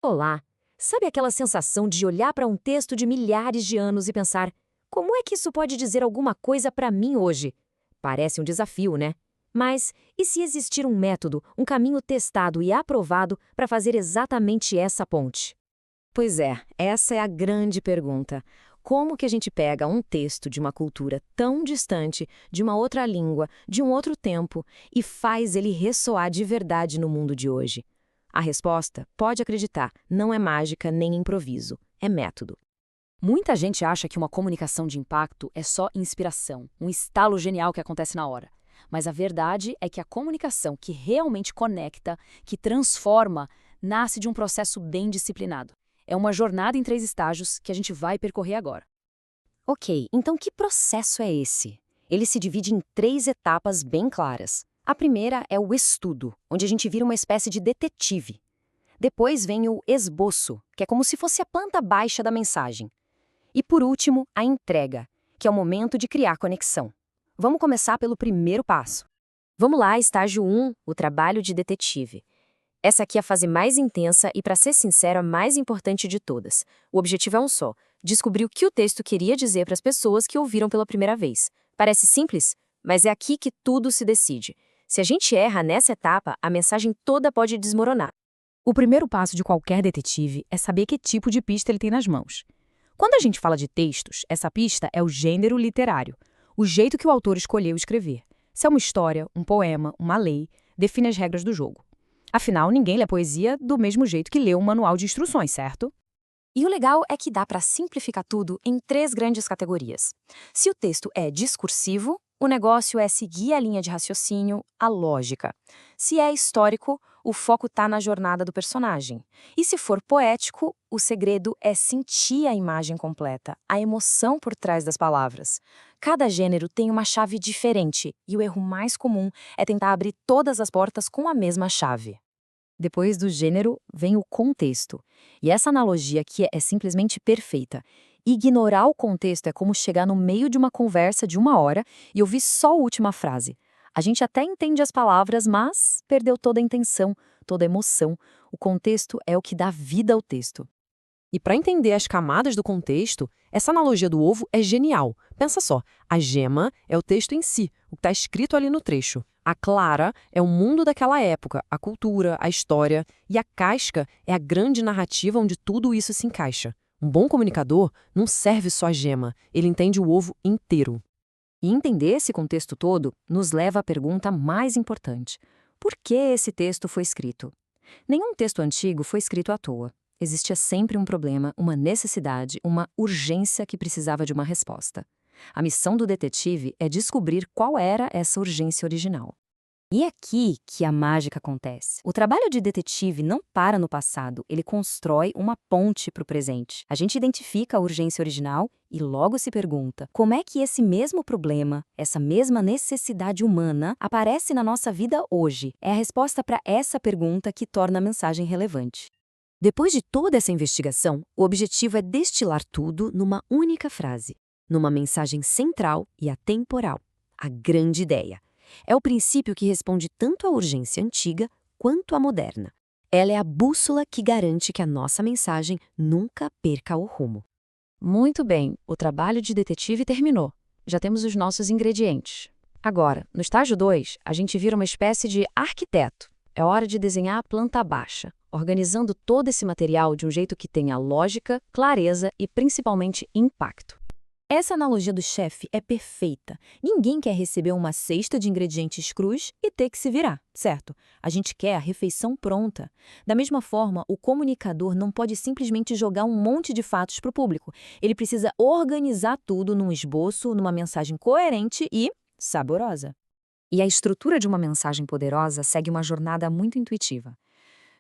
Olá! Sabe aquela sensação de olhar para um texto de milhares de anos e pensar: como é que isso pode dizer alguma coisa para mim hoje? Parece um desafio, né? Mas e se existir um método, um caminho testado e aprovado para fazer exatamente essa ponte? Pois é, essa é a grande pergunta. Como que a gente pega um texto de uma cultura tão distante, de uma outra língua, de um outro tempo, e faz ele ressoar de verdade no mundo de hoje? A resposta, pode acreditar, não é mágica nem improviso, é método. Muita gente acha que uma comunicação de impacto é só inspiração, um estalo genial que acontece na hora. Mas a verdade é que a comunicação que realmente conecta, que transforma, nasce de um processo bem disciplinado. É uma jornada em 3 estágios que a gente vai percorrer agora. Ok, então que processo é esse? Ele se divide em 3 etapas bem claras. A primeira é o estudo, onde a gente vira uma espécie de detetive. Depois vem o esboço, que é como se fosse a planta baixa da mensagem. E por último, a entrega, que é o momento de criar conexão. Vamos começar pelo primeiro passo. Vamos lá, estágio 1, o trabalho de detetive. Essa aqui é a fase mais intensa e, para ser sincero, a mais importante de todas. O objetivo é um só: descobrir o que o texto queria dizer para as pessoas que ouviram pela primeira vez. Parece simples, mas é aqui que tudo se decide. Se a gente erra nessa etapa, a mensagem toda pode desmoronar. O primeiro passo de qualquer detetive é saber que tipo de pista ele tem nas mãos. Quando a gente fala de textos, essa pista é o gênero literário, o jeito que o autor escolheu escrever. Se é uma história, um poema, uma lei, define as regras do jogo. Afinal, ninguém lê poesia do mesmo jeito que lê um manual de instruções, certo? E o legal é que dá para simplificar tudo em 3 grandes categorias. Se o texto é discursivo, o negócio é seguir a linha de raciocínio, a lógica. Se é histórico, o foco está na jornada do personagem. E se for poético, o segredo é sentir a imagem completa, a emoção por trás das palavras. Cada gênero tem uma chave diferente, e o erro mais comum é tentar abrir todas as portas com a mesma chave. Depois do gênero, vem o contexto. E essa analogia aqui é simplesmente perfeita. Ignorar o contexto é como chegar no meio de uma conversa de 1 hora e ouvir só a última frase. A gente até entende as palavras, mas perdeu toda a intenção, toda a emoção. O contexto é o que dá vida ao texto. E para entender as camadas do contexto, essa analogia do ovo é genial. Pensa só, a gema é o texto em si, o que está escrito ali no trecho. A clara é o mundo daquela época, a cultura, a história. E a casca é a grande narrativa onde tudo isso se encaixa. Um bom comunicador não serve só a gema, ele entende o ovo inteiro. E entender esse contexto todo nos leva à pergunta mais importante: por que esse texto foi escrito? Nenhum texto antigo foi escrito à toa. Existia sempre um problema, uma necessidade, uma urgência que precisava de uma resposta. A missão do detetive é descobrir qual era essa urgência original. E é aqui que a mágica acontece. O trabalho de detetive não para no passado, ele constrói uma ponte para o presente. A gente identifica a urgência original e logo se pergunta: como é que esse mesmo problema, essa mesma necessidade humana, aparece na nossa vida hoje? É a resposta para essa pergunta que torna a mensagem relevante. Depois de toda essa investigação, o objetivo é destilar tudo numa única frase, numa mensagem central e atemporal: a grande ideia. É o princípio que responde tanto à urgência antiga quanto à moderna. Ela é a bússola que garante que a nossa mensagem nunca perca o rumo. Muito bem, o trabalho de detetive terminou. Já temos os nossos ingredientes. Agora, no estágio 2, a gente vira uma espécie de arquiteto. É hora de desenhar a planta baixa, organizando todo esse material de um jeito que tenha lógica, clareza e principalmente impacto. Essa analogia do chefe é perfeita. Ninguém quer receber uma cesta de ingredientes crus e ter que se virar, certo? A gente quer a refeição pronta. Da mesma forma, o comunicador não pode simplesmente jogar um monte de fatos para o público. Ele precisa organizar tudo num esboço, numa mensagem coerente e saborosa. E a estrutura de uma mensagem poderosa segue uma jornada muito intuitiva.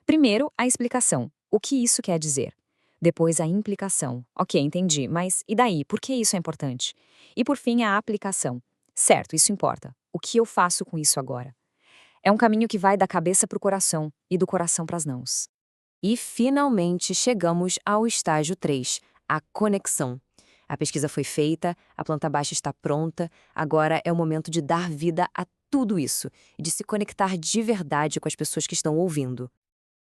Primeiro, a explicação. O que isso quer dizer? Depois, a implicação. Ok, entendi, mas e daí? Por que isso é importante? E por fim, a aplicação. Certo, isso importa. O que eu faço com isso agora? É um caminho que vai da cabeça para o coração e do coração para as mãos. E, finalmente, chegamos ao estágio 3, a conexão. A pesquisa foi feita, a planta baixa está pronta, agora é o momento de dar vida a tudo isso e de se conectar de verdade com as pessoas que estão ouvindo.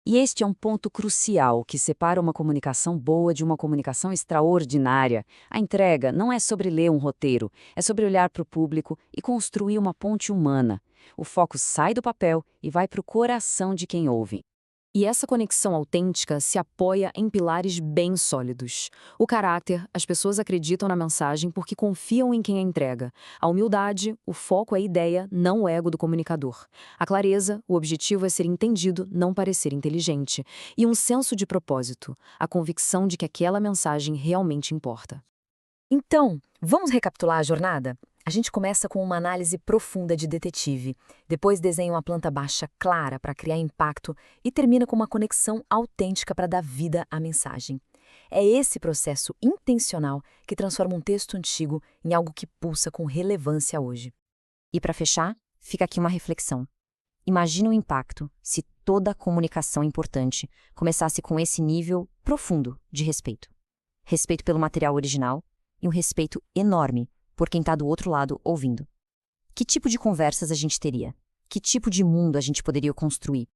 E este é um ponto crucial que separa uma comunicação boa de uma comunicação extraordinária. A entrega não é sobre ler um roteiro, é sobre olhar para o público e construir uma ponte humana. O foco sai do papel e vai para o coração de quem ouve. E essa conexão autêntica se apoia em pilares bem sólidos. O caráter, as pessoas acreditam na mensagem porque confiam em quem a entrega. A humildade, o foco é a ideia, não o ego do comunicador. A clareza, o objetivo é ser entendido, não parecer inteligente. E um senso de propósito, a convicção de que aquela mensagem realmente importa. Então, vamos recapitular a jornada? A gente começa com uma análise profunda de detetive, depois desenha uma planta baixa clara para criar impacto e termina com uma conexão autêntica para dar vida à mensagem. É esse processo intencional que transforma um texto antigo em algo que pulsa com relevância hoje. E para fechar, fica aqui uma reflexão. Imagina o impacto se toda a comunicação importante começasse com esse nível profundo de respeito. Respeito pelo material original e um respeito enorme por quem está do outro lado ouvindo. Que tipo de conversas a gente teria? Que tipo de mundo a gente poderia construir?